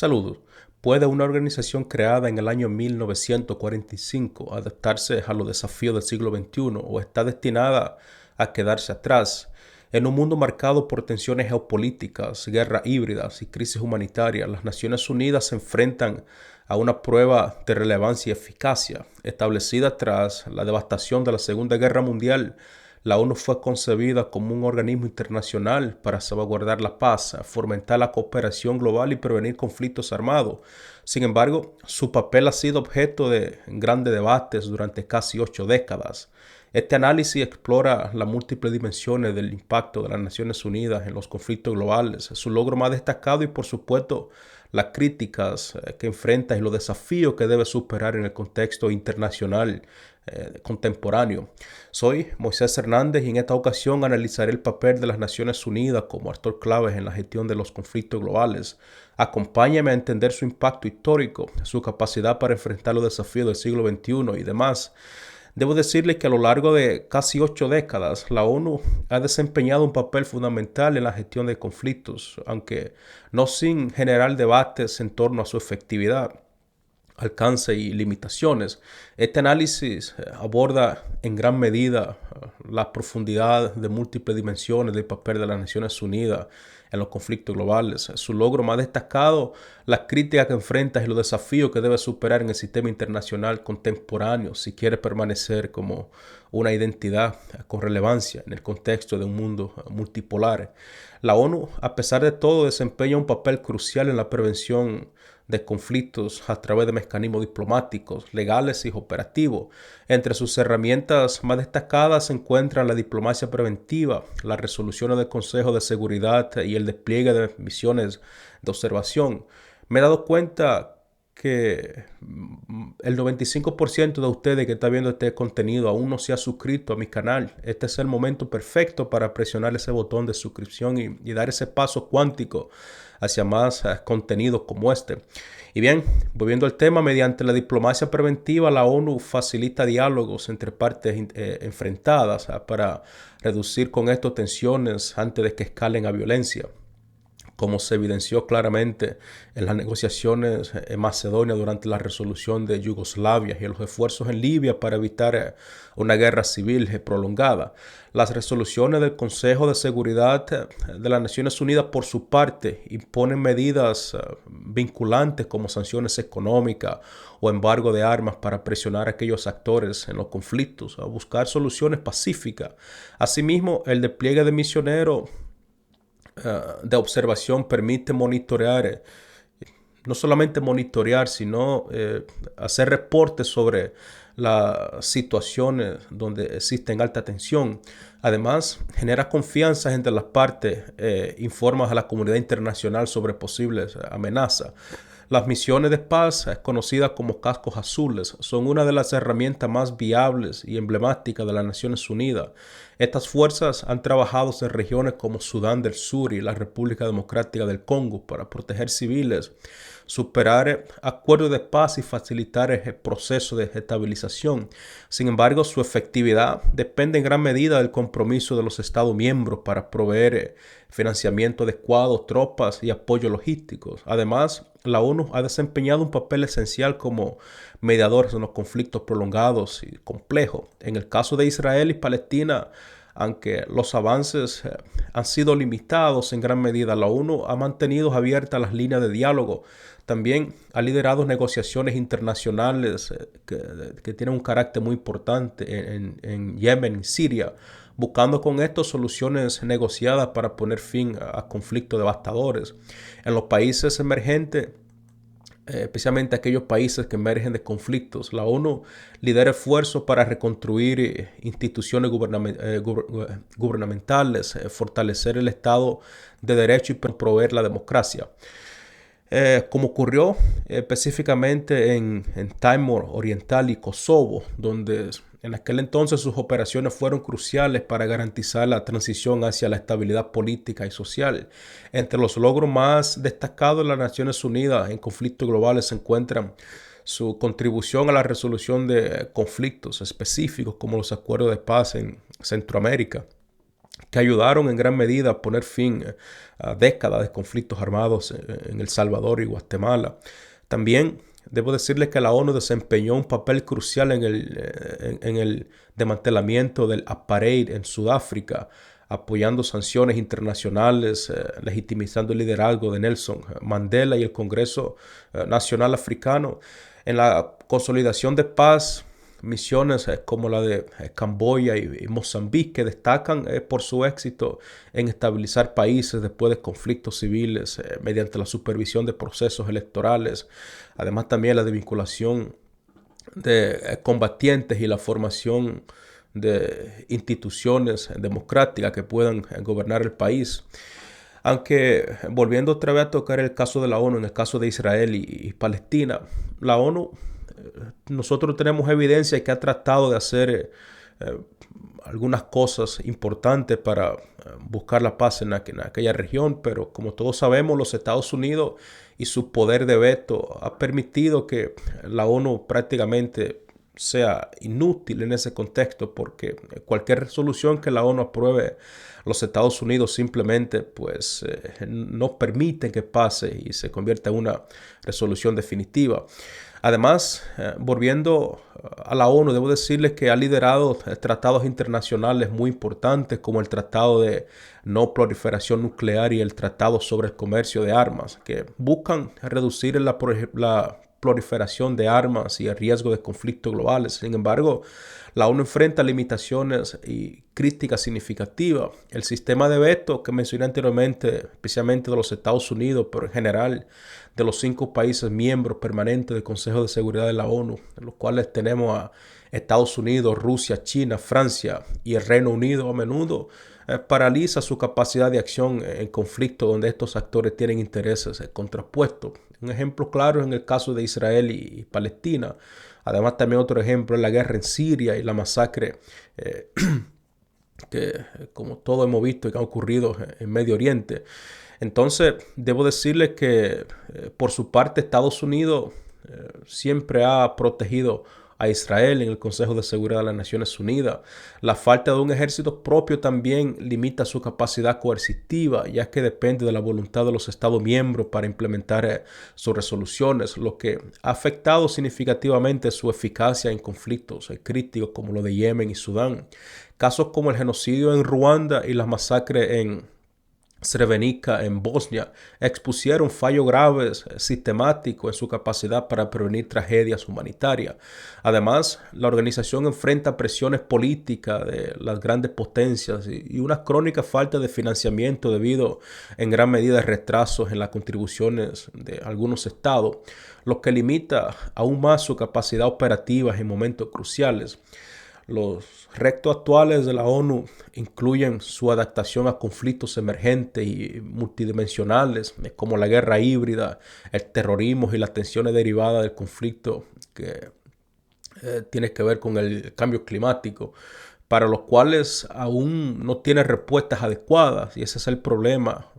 Saludos. ¿Puede una organización creada en el año 1945 adaptarse a los desafíos del siglo XXI o está destinada a quedarse atrás? En un mundo marcado por tensiones geopolíticas, guerras híbridas y crisis humanitarias, las Naciones Unidas se enfrentan a una prueba de relevancia y eficacia. Establecida tras la devastación de la Segunda Guerra Mundial, la ONU fue concebida como un organismo internacional para salvaguardar la paz, fomentar la cooperación global y prevenir conflictos armados. Sin embargo, su papel ha sido objeto de grandes debates durante casi 8 décadas. Este análisis explora las múltiples dimensiones del impacto de las Naciones Unidas en los conflictos globales, su logro más destacado y, por supuesto, las críticas que enfrenta y los desafíos que debe superar en el contexto internacional contemporáneo. Soy Moisés Hernández y en esta ocasión analizaré el papel de las Naciones Unidas como actor clave en la gestión de los conflictos globales. Acompáñame a entender su impacto histórico, su capacidad para enfrentar los desafíos del siglo XXI y demás. Debo decirle que a lo largo de casi 8 décadas, la ONU ha desempeñado un papel fundamental en la gestión de conflictos, aunque no sin generar debates en torno a su efectividad, alcance y limitaciones. Este análisis aborda en gran medida la profundidad de múltiples dimensiones del papel de las Naciones Unidas en los conflictos globales, su logro más destacado, las críticas que enfrenta y los desafíos que debe superar en el sistema internacional contemporáneo si quiere permanecer como una identidad con relevancia en el contexto de un mundo multipolar. La ONU, a pesar de todo, desempeña un papel crucial en la prevención de conflictos a través de mecanismos diplomáticos, legales y operativos. Entre sus herramientas más destacadas se encuentran la diplomacia preventiva, las resoluciones del Consejo de Seguridad y el despliegue de misiones de observación. Me he dado cuenta que el 95% de ustedes que está viendo este contenido aún no se ha suscrito a mi canal. Este es el momento perfecto para presionar ese botón de suscripción y dar ese paso cuántico hacia más contenido como este. Y bien, volviendo al tema, mediante la diplomacia preventiva, la ONU facilita diálogos entre partes enfrentadas para reducir con esto tensiones antes de que escalen a violencia, como se evidenció claramente en las negociaciones en Macedonia durante la resolución de Yugoslavia y en los esfuerzos en Libia para evitar una guerra civil prolongada. Las resoluciones del Consejo de Seguridad de las Naciones Unidas, por su parte, imponen medidas vinculantes como sanciones económicas o embargo de armas para presionar a aquellos actores en los conflictos a buscar soluciones pacíficas. Asimismo, el despliegue de misioneros de observación permite monitorear, no solamente monitorear, sino hacer reportes sobre las situaciones donde existen alta tensión. Además, genera confianza entre las partes, informa a la comunidad internacional sobre posibles amenazas. Las misiones de paz, conocidas como cascos azules, son una de las herramientas más viables y emblemáticas de las Naciones Unidas. Estas fuerzas han trabajado en regiones como Sudán del Sur y la República Democrática del Congo para proteger civiles, superar acuerdos de paz y facilitar el proceso de estabilización. Sin embargo, su efectividad depende en gran medida del compromiso de los Estados miembros para proveer financiamiento adecuado, tropas y apoyo logístico. Además, la ONU ha desempeñado un papel esencial como mediador en los conflictos prolongados y complejos. En el caso de Israel y Palestina, aunque los avances han sido limitados en gran medida, la ONU ha mantenido abiertas las líneas de diálogo. También ha liderado negociaciones internacionales que tienen un carácter muy importante en Yemen y Siria, buscando con esto soluciones negociadas para poner fin a conflictos devastadores. En los países emergentes, especialmente aquellos países que emergen de conflictos, la ONU lidera esfuerzos para reconstruir instituciones gubernamentales, fortalecer el Estado de Derecho y promover la democracia. Como ocurrió específicamente en Timor Oriental y Kosovo, donde en aquel entonces sus operaciones fueron cruciales para garantizar la transición hacia la estabilidad política y social. Entre los logros más destacados de las Naciones Unidas en conflictos globales se encuentran su contribución a la resolución de conflictos específicos como los acuerdos de paz en Centroamérica, que ayudaron en gran medida a poner fin a décadas de conflictos armados en El Salvador y Guatemala. También debo decirle que la ONU desempeñó un papel crucial en el desmantelamiento del apartheid en Sudáfrica, apoyando sanciones internacionales, legitimizando el liderazgo de Nelson Mandela y el Congreso Nacional Africano en la consolidación de paz. Misiones como la de Camboya y Mozambique destacan por su éxito en estabilizar países después de conflictos civiles mediante la supervisión de procesos electorales. Además también la desvinculación de combatientes y la formación de instituciones democráticas que puedan gobernar el país. Aunque volviendo otra vez a tocar el caso de la ONU, en el caso de Israel y Palestina, la ONU, nosotros tenemos evidencia que ha tratado de hacer algunas cosas importantes para buscar la paz en aquella región, pero como todos sabemos, los Estados Unidos y su poder de veto ha permitido que la ONU prácticamente sea inútil en ese contexto, porque cualquier resolución que la ONU apruebe, los Estados Unidos simplemente pues no permiten que pase y se convierta en una resolución definitiva. Además, volviendo a la ONU, debo decirles que ha liderado tratados internacionales muy importantes como el Tratado de No Proliferación Nuclear y el Tratado sobre el Comercio de Armas, que buscan reducir la proliferación de armas y el riesgo de conflictos globales. Sin embargo, la ONU enfrenta limitaciones y críticas significativas. El sistema de veto que mencioné anteriormente, especialmente de los Estados Unidos, pero en general de los 5 países miembros permanentes del Consejo de Seguridad de la ONU, en los cuales tenemos a Estados Unidos, Rusia, China, Francia y el Reino Unido, a menudo paraliza su capacidad de acción en conflictos donde estos actores tienen intereses contrapuestos. Un ejemplo claro es en el caso de Israel y Palestina. Además, también otro ejemplo es la guerra en Siria y la masacre que, como todos hemos visto, que ha ocurrido en Medio Oriente. Entonces, debo decirles que por su parte Estados Unidos siempre ha protegido a Israel en el Consejo de Seguridad de las Naciones Unidas. La falta de un ejército propio también limita su capacidad coercitiva, ya que depende de la voluntad de los Estados miembros para implementar sus resoluciones, lo que ha afectado significativamente su eficacia en conflictos críticos como lo de Yemen y Sudán. Casos como el genocidio en Ruanda y las masacres en Srebrenica en Bosnia expusieron fallos graves sistemáticos en su capacidad para prevenir tragedias humanitarias. Además, la organización enfrenta presiones políticas de las grandes potencias y una crónica falta de financiamiento debido en gran medida a retrasos en las contribuciones de algunos estados, lo que limita aún más su capacidad operativa en momentos cruciales. Los retos actuales de la ONU incluyen su adaptación a conflictos emergentes y multidimensionales, como la guerra híbrida, el terrorismo y las tensiones derivadas del conflicto que tiene que ver con el cambio climático, para los cuales aún no tiene respuestas adecuadas, y ese es el problema.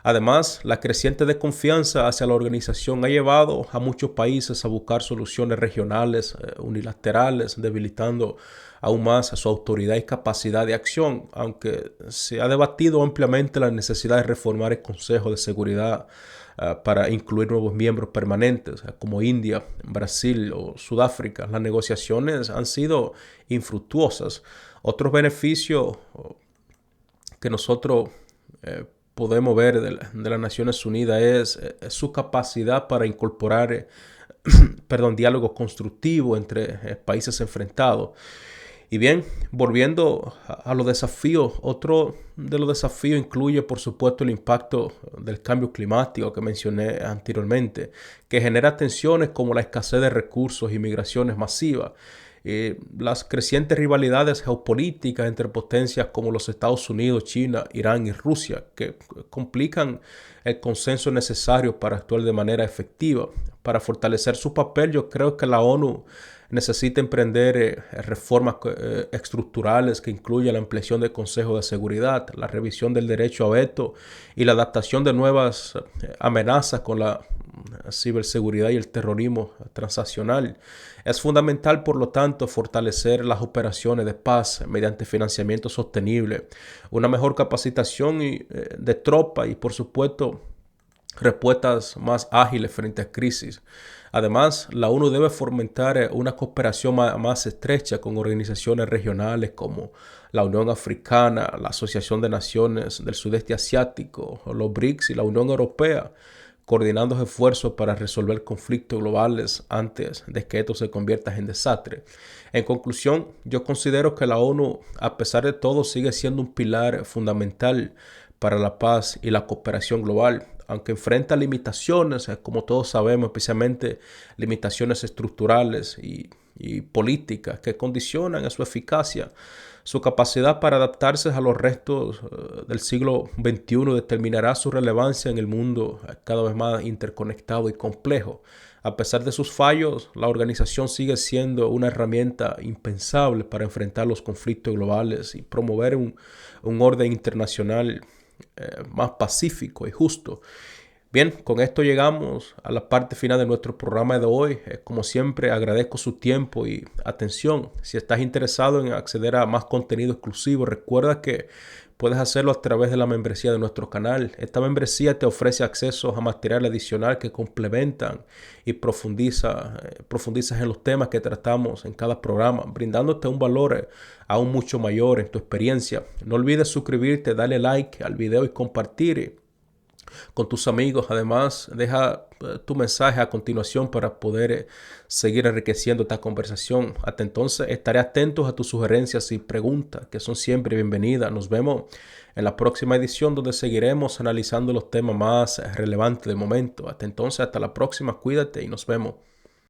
Además, la creciente desconfianza hacia la organización ha llevado a muchos países a buscar soluciones regionales, unilaterales, debilitando aún más su autoridad y capacidad de acción, aunque se ha debatido ampliamente la necesidad de reformar el Consejo de Seguridad para incluir nuevos miembros permanentes, como India, Brasil o Sudáfrica. Las negociaciones han sido infructuosas. Otros beneficios que nosotros podemos ver de las Naciones Unidas es su capacidad para incorporar diálogo constructivo entre países enfrentados. Y bien, volviendo a los desafíos, otro de los desafíos incluye, por supuesto, el impacto del cambio climático que mencioné anteriormente, que genera tensiones como la escasez de recursos y migraciones masivas. Las crecientes rivalidades geopolíticas entre potencias como los Estados Unidos, China, Irán y Rusia, que complican el consenso necesario para actuar de manera efectiva. Para fortalecer su papel, yo creo que la ONU necesita emprender reformas estructurales que incluyan la ampliación del Consejo de Seguridad, la revisión del derecho a veto y la adaptación de nuevas amenazas con la ciberseguridad y el terrorismo transnacional. Es fundamental, por lo tanto, fortalecer las operaciones de paz mediante financiamiento sostenible, una mejor capacitación de tropa y, por supuesto, respuestas más ágiles frente a crisis. Además, la ONU debe fomentar una cooperación más estrecha con organizaciones regionales como la Unión Africana, la Asociación de Naciones del Sudeste Asiático, los BRICS y la Unión Europea, coordinando esfuerzos para resolver conflictos globales antes de que esto se convierta en desastre. En conclusión, yo considero que la ONU, a pesar de todo, sigue siendo un pilar fundamental para la paz y la cooperación global, aunque enfrenta limitaciones, como todos sabemos, especialmente limitaciones estructurales y políticas que condicionan a su eficacia. Su capacidad para adaptarse a los restos del siglo XXI determinará su relevancia en el mundo cada vez más interconectado y complejo. A pesar de sus fallos, la organización sigue siendo una herramienta impensable para enfrentar los conflictos globales y promover un orden internacional más pacífico y justo. Bien, con esto llegamos a la parte final de nuestro programa de hoy. Como siempre, agradezco su tiempo y atención. Si estás interesado en acceder a más contenido exclusivo, recuerda que puedes hacerlo a través de la membresía de nuestro canal. Esta membresía te ofrece acceso a material adicional que complementan y profundizas en los temas que tratamos en cada programa, brindándote un valor aún mucho mayor en tu experiencia. No olvides suscribirte, darle like al video y compartir con tus amigos. Además, deja tu mensaje a continuación para poder seguir enriqueciendo esta conversación. Hasta entonces, estaré atento a tus sugerencias y preguntas, que son siempre bienvenidas. Nos vemos en la próxima edición, donde seguiremos analizando los temas más relevantes del momento. Hasta entonces, hasta la próxima. Cuídate y nos vemos.